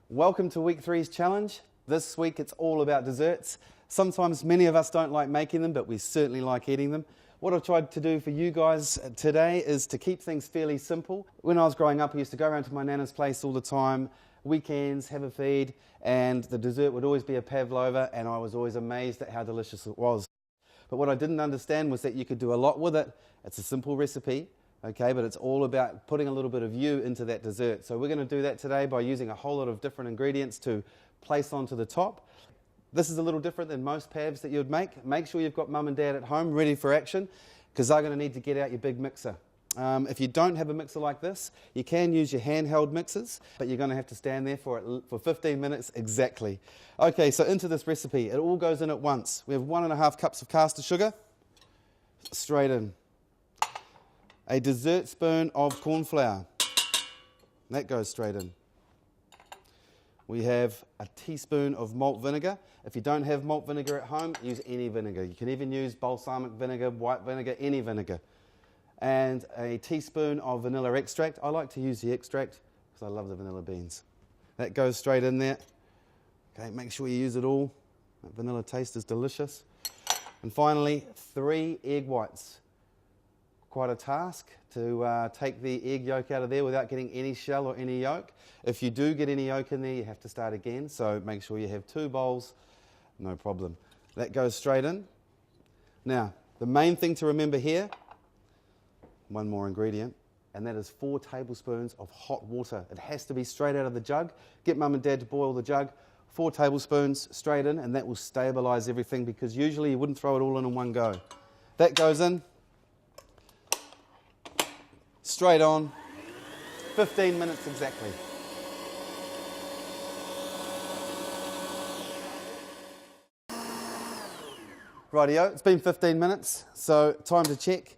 Welcome to week 3's challenge. This week it's all about desserts. Sometimes many of us don't like making them, but we certainly like eating them. What I've tried to do for you guys today is to keep things fairly simple. When I was growing up, I used to go around to my nana's place all the time, weekends, have a feed, and the dessert would always be a Pavlova, and I was always amazed at how delicious it was. But what I didn't understand was that you could do a lot with it. It's a simple recipe. Okay, but it's all about putting a little bit of you into that dessert. So we're going to do that today by using a whole lot of different ingredients to place onto the top. This is a little different than most pavs that you'd make. Make sure you've got mum and dad at home ready for action, because they're going to need to get out your big mixer. If you don't have a mixer like this, you can use your handheld mixers, but you're going to have to stand there for 15 minutes exactly. Okay, so into this recipe, it all goes in at once. We have 1.5 cups of caster sugar, straight in. A dessert spoon of corn flour, that goes straight in. We have a teaspoon of malt vinegar. If you don't have malt vinegar at home, use any vinegar. You can even use balsamic vinegar, white vinegar, any vinegar. And a teaspoon of vanilla extract. I like to use the extract because I love the vanilla beans. That goes straight in there. Okay, make sure you use it all. That vanilla taste is delicious. And finally, 3 egg whites. Quite a task to take the egg yolk out of there without getting any shell or any yolk. If you do get any yolk in there, you have to start again, so make sure you have 2 bowls, no problem. That goes straight in. Now, the main thing to remember here, one more ingredient, and that is 4 tablespoons of hot water. It has to be straight out of the jug. Get mum and dad to boil the jug, 4 tablespoons straight in, and that will stabilise everything, because usually you wouldn't throw it all in one go. That goes in. Straight on, 15 minutes exactly. Rightio, it's been 15 minutes, so time to check.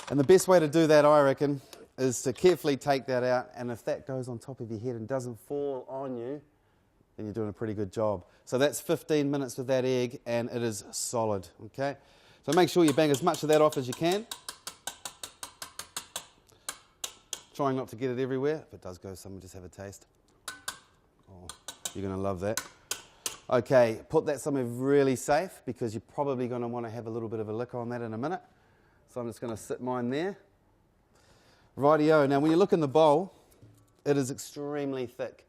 And the best way to do that, I reckon, is to carefully take that out, and if that goes on top of your head and doesn't fall on you, then you're doing a pretty good job. So that's 15 minutes with that egg, and it is solid, okay? So make sure you bang as much of that off as you can. Trying not to get it everywhere. If it does go somewhere, just have a taste. Oh, you're going to love that. Okay, put that somewhere really safe, because you're probably going to want to have a little bit of a lick on that in a minute. So I'm just going to sit mine there. Rightio. Now when you look in the bowl, it is extremely thick.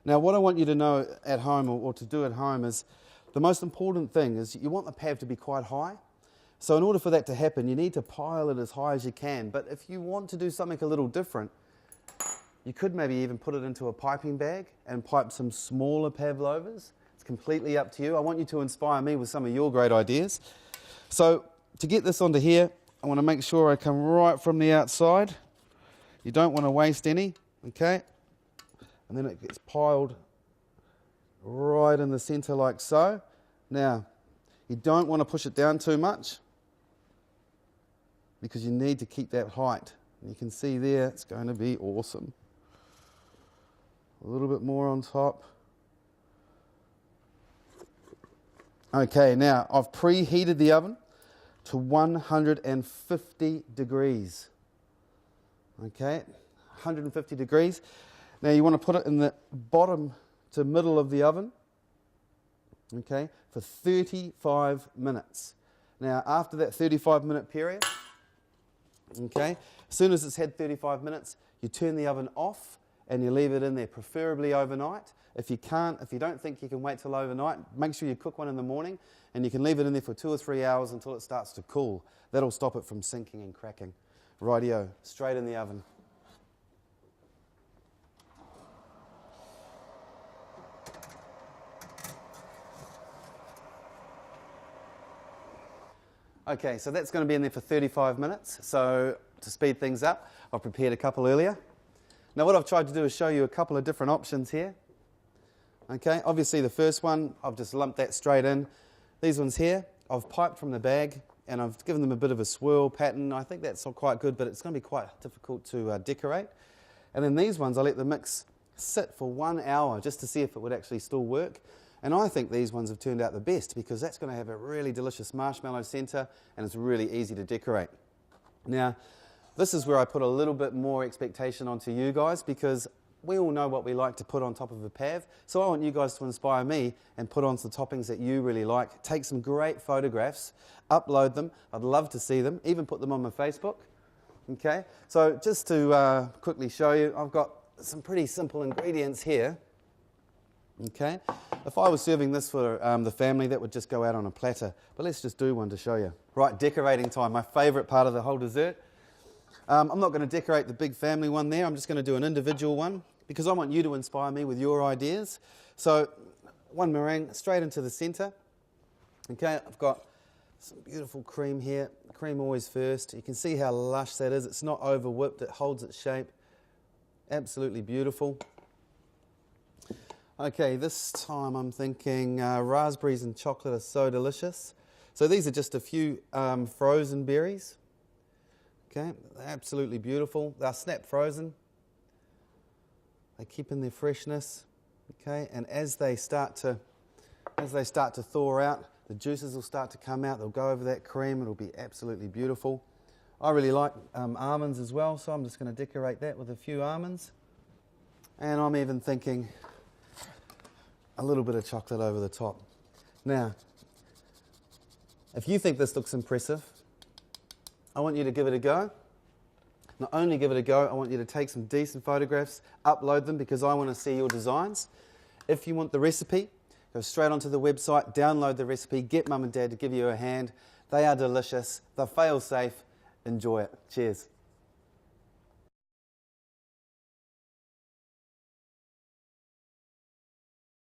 Now what I want you to know at home, or to do at home, is the most important thing is you want the pav to be quite high. So in order for that to happen, you need to pile it as high as you can. But if you want to do something a little different, you could maybe even put it into a piping bag and pipe some smaller Pavlovas. It's completely up to you. I want you to inspire me with some of your great ideas. So to get this onto here, I want to make sure I come right from the outside. You don't want to waste any, okay? And then it gets piled right in the center like so. Now, you don't want to push it down too much, because you need to keep that height. And you can see there, it's going to be awesome. A little bit more on top. Okay, now I've preheated the oven to 150 degrees. Okay, 150 degrees. Now you want to put it in the bottom to middle of the oven, okay, for 35 minutes. Now after that 35-minute period, okay, as soon as it's had 35 minutes, you turn the oven off and you leave it in there, preferably overnight. If you don't think you can wait till overnight, make sure you cook one in the morning, and you can leave it in there for 2 or 3 hours until it starts to cool. That'll stop it from sinking and cracking. Rightio, straight in the oven. Okay, so that's going to be in there for 35 minutes. So to speed things up, I've prepared a couple earlier. Now what I've tried to do is show you a couple of different options here. Okay, obviously the first one, I've just lumped that straight in. These ones here, I've piped from the bag, and I've given them a bit of a swirl pattern. I think that's not quite good, but it's going to be quite difficult to decorate. And then these ones, I let the mix sit for 1 hour just to see if it would actually still work. And I think these ones have turned out the best, because that's going to have a really delicious marshmallow centre, and it's really easy to decorate. Now, this is where I put a little bit more expectation onto you guys, because we all know what we like to put on top of a pav, so I want you guys to inspire me and put on some toppings that you really like. Take some great photographs, upload them. I'd love to see them, even put them on my Facebook. Okay, so just to quickly show you, I've got some pretty simple ingredients here. Okay, if I was serving this for the family, that would just go out on a platter, but let's just do one to show you. Right, decorating time, my favourite part of the whole dessert. I'm not going to decorate the big family one there, I'm just going to do an individual one, because I want you to inspire me with your ideas. So, one meringue straight into the centre. Okay, I've got some beautiful cream here. Cream always first. You can see how lush that is. It's not over whipped, it holds its shape. Absolutely beautiful. Okay, this time I'm thinking raspberries and chocolate are so delicious. So these are just a few frozen berries. Okay, they're absolutely beautiful. They're snap frozen. They keep in their freshness. Okay, and as they start to thaw out, the juices will start to come out. They'll go over that cream. It'll be absolutely beautiful. I really like almonds as well, so I'm just going to decorate that with a few almonds. And I'm even thinking a little bit of chocolate over the top. Now, if you think this looks impressive, I want you to give it a go. Not only give it a go, I want you to take some decent photographs, upload them because I want to see your designs. If you want the recipe, go straight onto the website, download the recipe, get mum and dad to give you a hand. They are delicious, they're fail safe, enjoy it. Cheers.